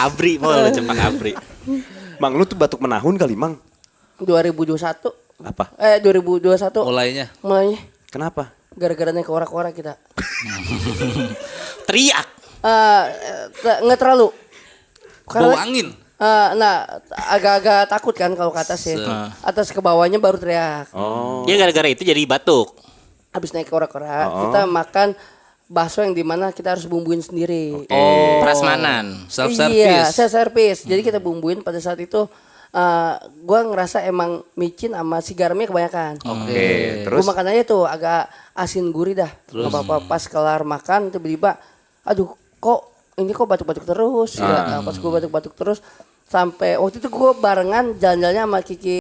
Abri, mau cepak abri. Mang lu tuh batuk menahun kali Mang. 2021. Apa? 2021. Mulainya. Mulainya Kenapa? gara-gara naik korak-korak kita. Teriak. Nggak terlalu. Bau angin. Nah, agak-agak takut kan kalau ke atas ya. Atas ke bawahnya baru teriak. Oh. Ya gara-gara itu jadi batuk. Habis naik korak-korak, kita makan bakso yang dimana kita harus bumbuin sendiri. Oh, prasmanan. Self Iya, service. self service. Jadi kita bumbuin pada saat itu. Gua ngerasa emang micin sama si garamnya kebanyakan. Oke, Gue terus makan aja tuh agak asin gurih dah. Gak apa-apa, pas kelar makan tiba-tiba, aduh kok ini kok batuk-batuk terus. Ya, pas gue batuk-batuk terus sampai waktu itu gue barengan jalan-jalannya sama Kiki